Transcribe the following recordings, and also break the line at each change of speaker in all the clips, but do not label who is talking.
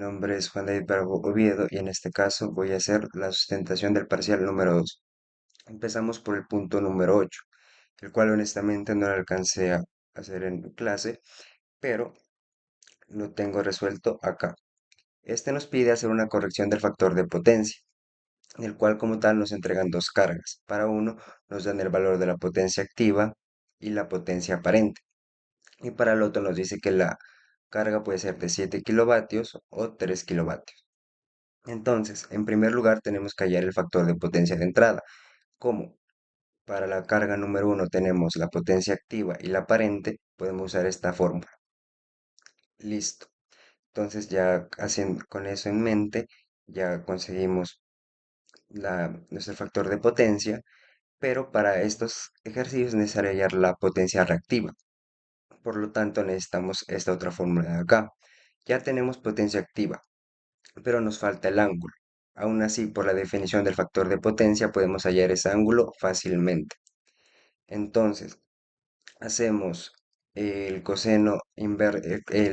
nombre es Juan David Bravo Oviedo y en este caso voy a hacer la sustentación del parcial número 2. Empezamos por el punto número 8, el cual honestamente no lo alcancé a hacer en clase, pero lo tengo resuelto acá. Este nos pide hacer una corrección del factor de potencia, el cual como tal nos entregan dos cargas. Para uno nos dan el valor de la potencia activa y la potencia aparente. Y para el otro nos dice que la carga puede ser de 7 kilovatios o 3 kilovatios. Entonces, en primer lugar tenemos que hallar el factor de potencia de entrada. Como para la carga número uno tenemos la potencia activa y la aparente, podemos usar esta fórmula. Listo. Entonces ya haciendo con eso en mente, ya conseguimos nuestro factor de potencia, pero para estos ejercicios es necesario hallar la potencia reactiva. Por lo tanto, necesitamos esta otra fórmula de acá. Ya tenemos potencia activa, pero nos falta el ángulo. Aún así, por la definición del factor de potencia, podemos hallar ese ángulo fácilmente. Entonces, hacemos el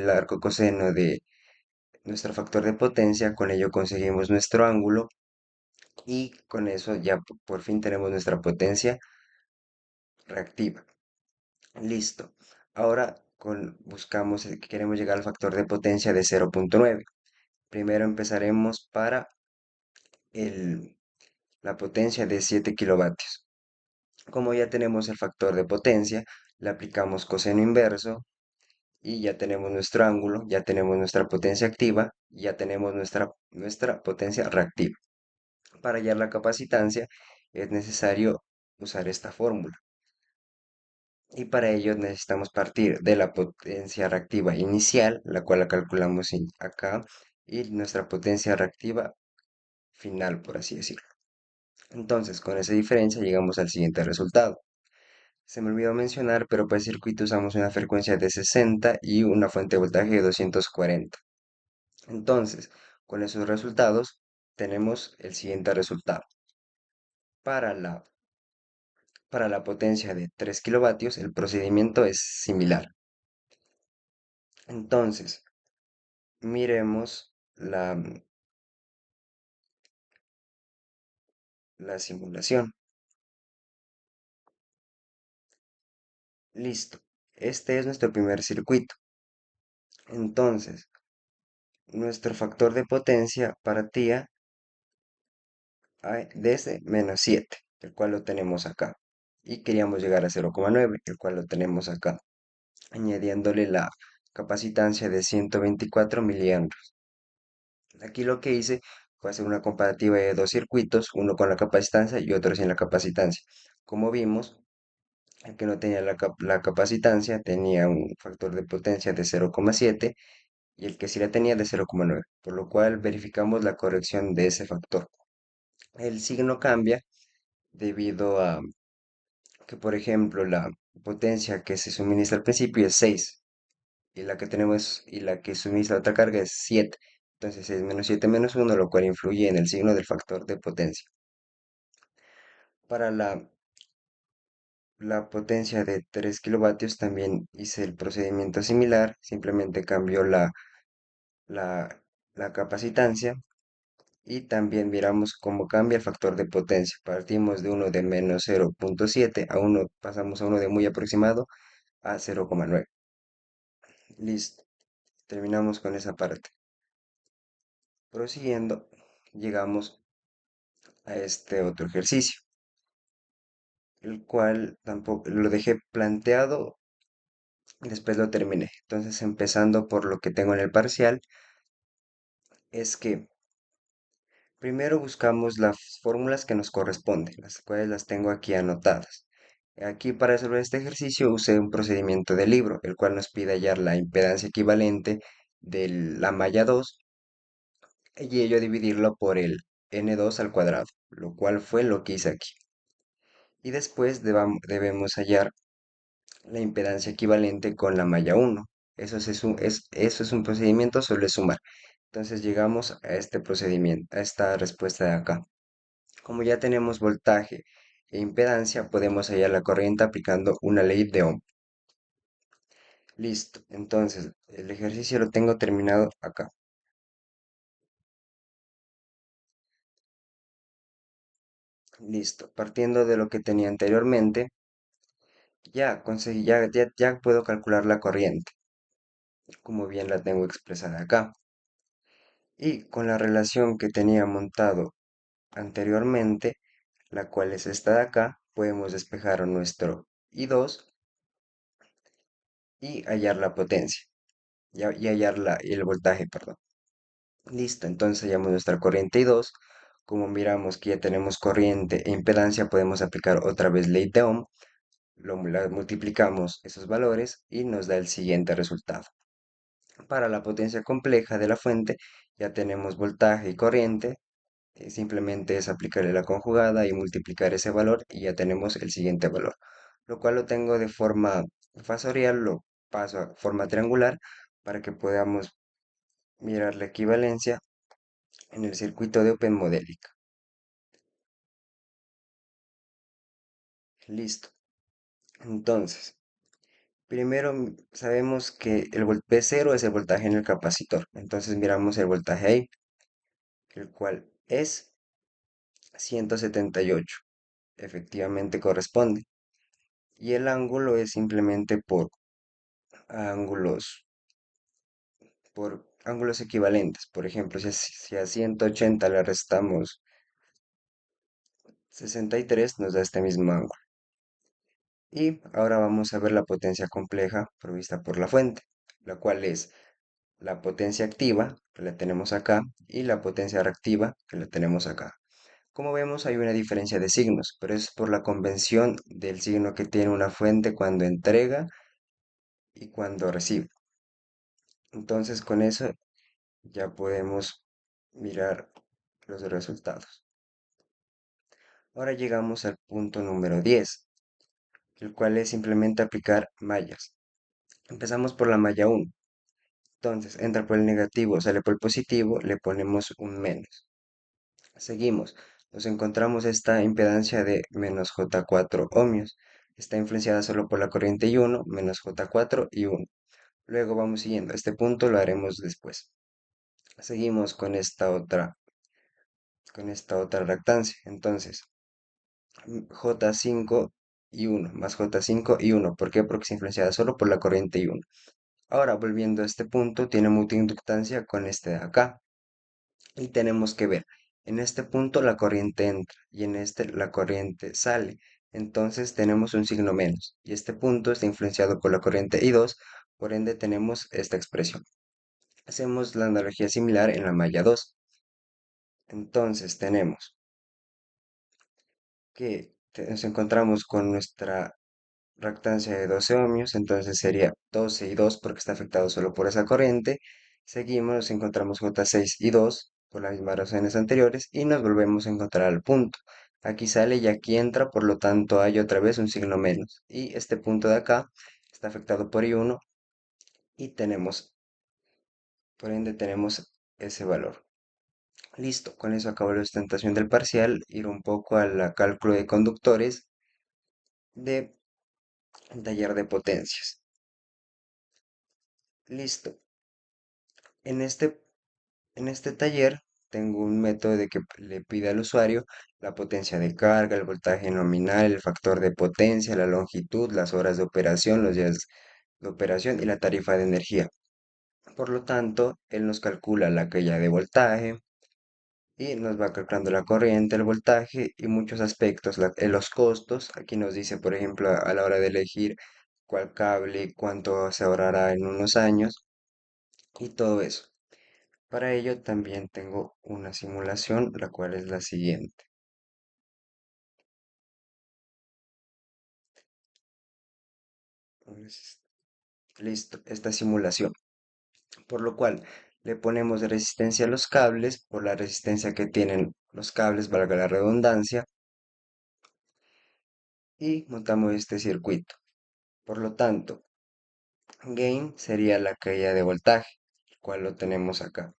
arco coseno de nuestro factor de potencia, con ello conseguimos nuestro ángulo y con eso ya por fin tenemos nuestra potencia reactiva. Listo. Ahora buscamos que queremos llegar al factor de potencia de 0,9. Primero empezaremos para el la potencia de 7 kilovatios. Como ya tenemos el factor de potencia, le aplicamos coseno inverso y ya tenemos nuestro ángulo, ya tenemos nuestra potencia activa y ya tenemos nuestra potencia reactiva. Para hallar la capacitancia es necesario usar esta fórmula. Y para ello necesitamos partir de la potencia reactiva inicial, la cual la calculamos acá, y nuestra potencia reactiva final, por así decirlo. Entonces, con esa diferencia llegamos al siguiente resultado. Se me olvidó mencionar, pero para el circuito usamos una frecuencia de 60 y una fuente de voltaje de 240. Entonces, con esos resultados, tenemos el siguiente resultado. Para la, para la potencia de 3 kilovatios, el procedimiento es similar. Entonces, miremos la simulación. Listo. Este es nuestro primer circuito. Entonces, nuestro factor de potencia partía desde menos 7, el cual lo tenemos acá. Y queríamos llegar a 0,9, el cual lo tenemos acá, añadiéndole la capacitancia de 124 miliamperes. Aquí lo que hice fue hacer una comparativa de dos circuitos, uno con la capacitancia y otro sin la capacitancia. Como vimos, el que no tenía la capacitancia tenía un factor de potencia de 0,7 y el que sí la tenía de 0,9, por lo cual verificamos la corrección de ese factor. El signo cambia debido a que, por ejemplo, la potencia que se suministra al principio es 6 y la que tenemos y la que suministra otra carga es 7. Entonces es menos 7 menos 1, lo cual influye en el signo del factor de potencia. Para la potencia de 3 kilovatios también hice el procedimiento similar, simplemente cambió la, la capacitancia y también miramos cómo cambia el factor de potencia. Partimos de uno de menos 0,7 a uno, pasamos a uno de muy aproximado a 0,9. Listo, terminamos con esa parte. Prosiguiendo, llegamos a este otro ejercicio, el cual tampoco lo dejé planteado y después lo terminé. Entonces, empezando por lo que tengo en el parcial, es que primero buscamos las fórmulas que nos corresponden, las cuales las tengo aquí anotadas. Aquí para resolver este ejercicio usé un procedimiento de libro, el cual nos pide hallar la impedancia equivalente de la malla 2 y ello dividirlo por el n2 al cuadrado, lo cual fue lo que hice aquí. Y después debemos hallar la impedancia equivalente con la malla 1. Eso es un procedimiento, solo es sumar. Entonces llegamos a este procedimiento, a esta respuesta de acá. Como ya tenemos voltaje e impedancia, podemos hallar la corriente aplicando una ley de Ohm. Listo, entonces el ejercicio lo tengo terminado acá. Listo. Partiendo de lo que tenía anteriormente, ya conseguí, ya puedo calcular la corriente, como bien la tengo expresada acá. Y con la relación que tenía montado anteriormente, la cual es esta de acá, podemos despejar nuestro I2 y hallar la potencia, y hallar el voltaje, perdón. Listo, entonces hallamos nuestra corriente I2. Como miramos que ya tenemos corriente e impedancia, podemos aplicar otra vez ley de Ohm, multiplicamos esos valores y nos da el siguiente resultado. Para la potencia compleja de la fuente ya tenemos voltaje y corriente, simplemente es aplicarle la conjugada y multiplicar ese valor y ya tenemos el siguiente valor, lo cual lo tengo de forma fasorial, lo paso a forma triangular para que podamos mirar la equivalencia en el circuito de Open Modelic. Listo. Entonces, primero sabemos que V0 es el voltaje en el capacitor. Entonces miramos el voltaje ahí, el cual es 178. Efectivamente corresponde. Y el ángulo es simplemente ángulos, por ángulos equivalentes. Por ejemplo, si a 180 le restamos 63, nos da este mismo ángulo. Y ahora vamos a ver la potencia compleja provista por la fuente, la cual es la potencia activa, que la tenemos acá, y la potencia reactiva, que la tenemos acá. Como vemos, hay una diferencia de signos, pero es por la convención del signo que tiene una fuente cuando entrega y cuando recibe. Entonces, con eso ya podemos mirar los resultados. Ahora llegamos al punto número 10, el cual es simplemente aplicar mallas. Empezamos por la malla 1. Entonces, entra por el negativo, sale por el positivo, le ponemos un menos. Seguimos, nos encontramos esta impedancia de menos J4 ohmios. Está influenciada solo por la corriente I1, menos J4 y 1. Luego vamos siguiendo, este punto lo haremos después. Seguimos con esta otra reactancia. Entonces, J5 y 1, más J5 y 1. ¿Por qué? Porque está influenciada solo por la corriente I1. Ahora, volviendo a este punto, tiene mutua inductancia con este de acá. Y tenemos que ver, en este punto la corriente entra y en este la corriente sale. Entonces tenemos un signo menos. Y este punto está influenciado por la corriente I2, por ende tenemos esta expresión. Hacemos la analogía similar en la malla 2. Entonces tenemos que nos encontramos con nuestra reactancia de 12 ohmios, entonces sería 12 y 2 porque está afectado solo por esa corriente. Seguimos, nos encontramos J6 y 2 por las mismas razones anteriores y nos volvemos a encontrar al punto. Aquí sale y aquí entra, por lo tanto hay otra vez un signo menos. Y este punto de acá está afectado por I1 y por ende tenemos ese valor. Listo, con eso acabo la sustentación del parcial, ir un poco al cálculo de conductores de taller de potencias. Listo. En este, en este taller tengo un método de que le pide al usuario la potencia de carga, el voltaje nominal, el factor de potencia, la longitud, las horas de operación, los días de operación y la tarifa de energía. Por lo tanto, él nos calcula la caída de voltaje y nos va calculando la corriente, el voltaje y muchos aspectos, los costos. Aquí nos dice, por ejemplo, a la hora de elegir cuál cable, cuánto se ahorrará en unos años y todo eso. Para ello también tengo una simulación, la cual es la siguiente. Entonces, listo, esta simulación. Por lo cual le ponemos resistencia a los cables por la resistencia que tienen los cables, valga la redundancia, y montamos este circuito. Por lo tanto, gain sería la caída de voltaje, el cual lo tenemos acá.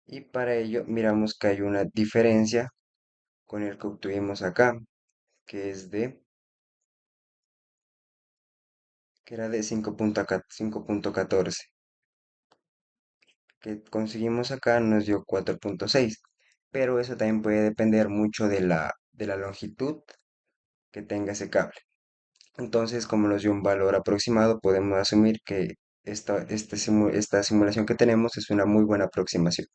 Y para ello miramos que hay una diferencia con el que obtuvimos acá, que es que era de 5.14, que conseguimos acá nos dio 4.6, pero eso también puede depender mucho de la longitud que tenga ese cable. Entonces, como nos dio un valor aproximado, podemos asumir que esta simulación que tenemos es una muy buena aproximación.